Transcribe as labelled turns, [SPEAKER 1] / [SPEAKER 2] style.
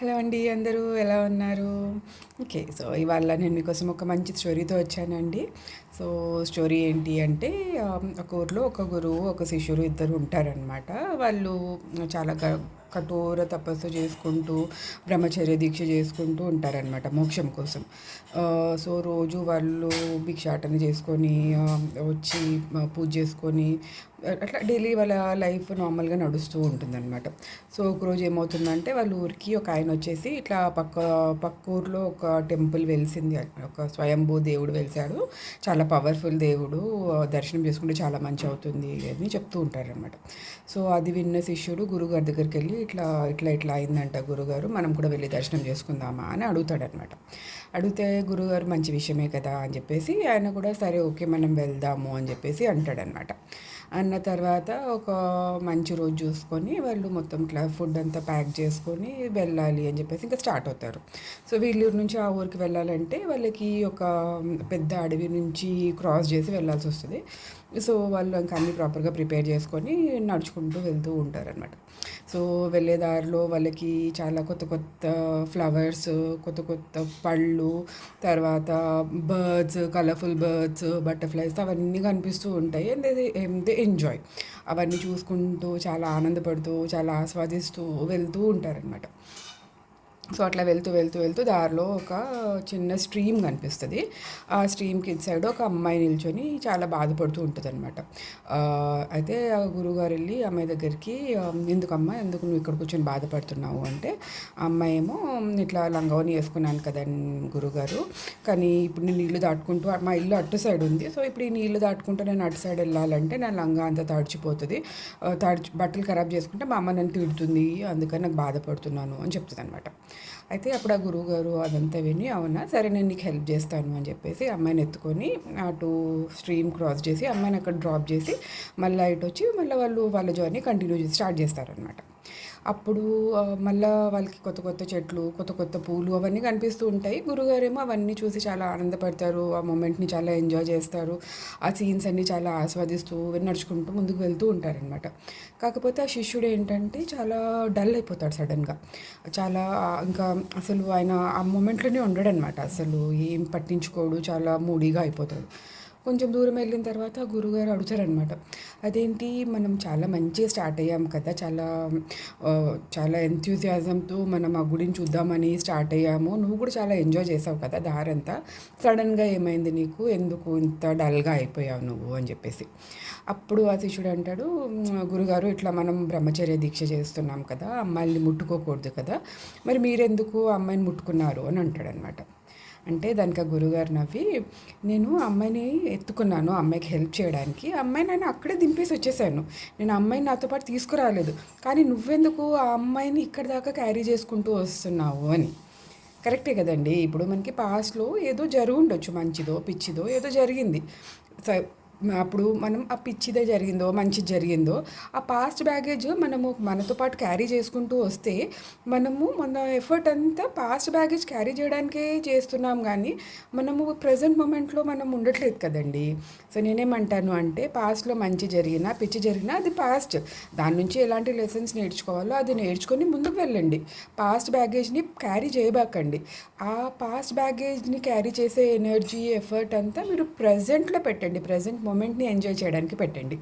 [SPEAKER 1] Hello అండి, అందరూ ఎలా ఉన్నారు? ఓకే. సో, ఇవాళ నేను మీకోసం ఒక మంచి స్టోరీతో వచ్చానండి. సో, స్టోరీ ఏంటి అంటే ఒక ఊర్లో ఒక గురువు, ఒక శిష్యుడు ఇద్దరు ఉంటారనమాట. వాళ్ళు చాలా కఠోర తపస్సు చేసుకుంటూ, బ్రహ్మచర్య దీక్ష చేసుకుంటూ ఉంటారనమాట మోక్షం కోసం. సో, రోజు వాళ్ళు భిక్షాటన చేసుకొని వచ్చి పూజ చేసుకొని అట్లా డైలీ వాళ్ళ లైఫ్ నార్మల్గా నడుస్తూ ఉంటుందన్నమాట. సో ఒకరోజు ఏమవుతుందంటే వాళ్ళ ఊరికి ఒక ఆయన వచ్చేసి ఇట్లా పక్క ఊర్లో ఒక టెంపుల్ వెలిసింది, ఒక స్వయంభూ దేవుడు వెలిసాడు, చాలా పవర్ఫుల్ దేవుడు, దర్శనం చేసుకుంటే చాలా మంచి అవుతుంది అని చెప్తూ ఉంటారనమాట. సో అది విన్న శిష్యుడు గురుగారి దగ్గరికి వెళ్ళి ఇట్లా ఇట్లా ఇట్లా అయిందంట గురుగారు, మనం కూడా వెళ్ళి దర్శనం చేసుకుందామా అని అడుగుతాడనమాట. అడిగితే గురుగారు మంచి విషయమే కదా అని చెప్పేసి ఆయన కూడా సరే ఓకే మనం వెళ్దాము అని చెప్పేసి అంటాడనమాట. అన్న తర్వాత ఒక మంచి రోజు చూసుకొని వాళ్ళు మొత్తం ఇట్లా ఫుడ్ అంతా ప్యాక్ చేసుకొని వెళ్ళాలి అని చెప్పేసి ఇంకా స్టార్ట్ అవుతారు. సో వీళ్ళూరు నుంచి ఆ ఊరికి వెళ్ళాలంటే వాళ్ళకి ఒక పెద్ద అడవి నుంచి క్రాస్ చేసి వెళ్ళాల్సి వస్తుంది. సో వాళ్ళు ఇంకా అన్నీ ప్రాపర్గా ప్రిపేర్ చేసుకొని నడుచుకుంటూ వెళ్తూ ఉంటారనమాట. సో వెళ్ళే దారిలో వాళ్ళకి చాలా కొత్త కొత్త ఫ్లవర్స్, కొత్త కొత్త పళ్ళు, తర్వాత బర్డ్స్, కలర్ఫుల్ బర్డ్స్, బటర్ఫ్లైస్ అవన్నీ కనిపిస్తూ ఉంటాయి. అండ్ దే ఎంజాయ్ అవన్నీ చూసుకుంటూ చాలా ఆనందపడుతూ చాలా ఆస్వాదిస్తూ వెళ్తూ ఉంటారనమాట. సో అట్లా వెళ్తూ వెళ్తూ వెళ్తూ దారిలో ఒక చిన్న స్ట్రీమ్ కనిపిస్తుంది. ఆ స్ట్రీమ్కి ఇటు సైడ్ ఒక అమ్మాయి నిల్చొని చాలా బాధపడుతూ ఉంటుంది అనమాట. అయితే ఆ గురువుగారు వెళ్ళి అమ్మాయి దగ్గరికి, ఎందుకమ్మా, ఎందుకు నువ్వు ఇక్కడ కూర్చొని బాధపడుతున్నావు అంటే, ఆ అమ్మాయి ఏమో ఇట్లా లంగావని వేసుకున్నాను కదండి గురుగారు, కానీ ఇప్పుడు నేను నీళ్ళు దాటుకుంటూ, మా ఇల్లు అటు సైడ్ ఉంది, సో ఇప్పుడు ఈ నీళ్ళు దాటుకుంటూ నేను అటు సైడ్ వెళ్ళాలంటే నా లంగా అంతా తడిచిపోతుంది, బట్టలు ఖరాబ్ చేసుకుంటే మా అమ్మ నన్ను తిడుతుంది, అందుకని నాకు బాధపడుతున్నాను అని చెప్తుంది అనమాట. అయితే అప్పుడు ఆ గురువుగారు అదంతా విని, అవునా సరే నేను నీకు హెల్ప్ చేస్తాను అని చెప్పేసి అమ్మాయిని ఎత్తుకొని అటు స్ట్రీమ్ క్రాస్ చేసి అమ్మాయిని అక్కడ డ్రాప్ చేసి మళ్ళీ ఇటు వచ్చి మళ్ళీ వాళ్ళు వాళ్ళ జర్నీ కంటిన్యూ చేసి స్టార్ట్ చేస్తారనమాట. అప్పుడు మళ్ళీ వాళ్ళకి కొత్త కొత్త చెట్లు, కొత్త కొత్త పూలు అవన్నీ కనిపిస్తూ ఉంటాయి. గురుగారేమో అవన్నీ చూసి చాలా ఆనందపడతారు, ఆ మూమెంట్ని చాలా ఎంజాయ్ చేస్తారు, ఆ సీన్స్ అన్నీ చాలా ఆస్వాదిస్తూ నడుచుకుంటూ ముందుకు వెళ్తూ ఉంటారనమాట. కాకపోతే ఆ శిష్యుడు ఏంటంటే చాలా డల్ అయిపోతాడు సడన్గా. చాలా ఇంకా అసలు ఆయన ఆ మూమెంట్లోనే ఉండడనమాట, అసలు ఏం పట్టించుకోడు, చాలా మూడీగా అయిపోతాడు. కొంచెం దూరం వెళ్ళిన తర్వాత గురుగారు అడుగుతారనమాట, అదేంటి మనం చాలా మంచిగా స్టార్ట్ అయ్యాం కదా, చాలా ఎంథ్యూజియాజంతో మనం ఆ గుడిని చూద్దామని స్టార్ట్ అయ్యాము, నువ్వు కూడా చాలా ఎంజాయ్ చేసావు కదా దారంతా, సడన్గా ఏమైంది నీకు, ఎందుకు ఇంత డల్గా అయిపోయావు నువ్వు అని చెప్పేసి. అప్పుడు ఆ శిష్యుడు అంటాడు, గురుగారు ఇట్లా మనం బ్రహ్మచర్య దీక్ష చేస్తున్నాం కదా, అమ్మాయిని ముట్టుకోకూడదు కదా, మరి మీరెందుకు అమ్మాయిని ముట్టుకున్నారు అని అంటాడనమాట. అంటే దానికి ఆ గురుగారు నవ్వి, నేను అమ్మాయిని ఎత్తుకున్నాను అమ్మాయికి హెల్ప్ చేయడానికి, అమ్మాయి నేను అక్కడే దింపేసి వచ్చేసాను, నేను అమ్మాయిని నాతో పాటు తీసుకురాలేదు, కానీ నువ్వెందుకు ఆ అమ్మాయిని ఇక్కడి దాకా క్యారీ చేసుకుంటూ వస్తున్నావు అని. కరెక్టే కదండి, ఇప్పుడు మనకి పాస్ట్లో ఏదో ఉండొచ్చు, మంచిదో పిచ్చిదో ఏదో జరిగింది. అప్పుడు మనం ఆ పిచ్చిదే జరిగిందో మంచిది జరిగిందో ఆ పాస్ట్ బ్యాగేజ్ మనము మనతో పాటు క్యారీ చేసుకుంటూ వస్తే మనము మన ఎఫర్ట్ అంతా పాస్ట్ బ్యాగేజ్ క్యారీ చేయడానికే చేస్తున్నాం, కానీ మనము ప్రజెంట్ మూమెంట్లో మనం ఉండట్లేదు కదండి. సో నేనేమంటాను అంటే, పాస్ట్లో మంచి జరిగినా పిచ్చి జరిగినా అది పాస్ట్, దాని నుంచి ఎలాంటి లెసన్స్ నేర్చుకోవాలో అది నేర్చుకొని ముందుకు వెళ్ళండి. పాస్ట్ బ్యాగేజ్ని క్యారీ చేయబాకండి. ఆ పాస్ట్ బ్యాగేజ్ని క్యారీ చేసే ఎనర్జీ ఎఫర్ట్ అంతా మీరు ప్రజెంట్లో పెట్టండి, ప్రజెంట్ మూమెంట్ని ఎంజాయ్ చేయడానికి పెట్టండి.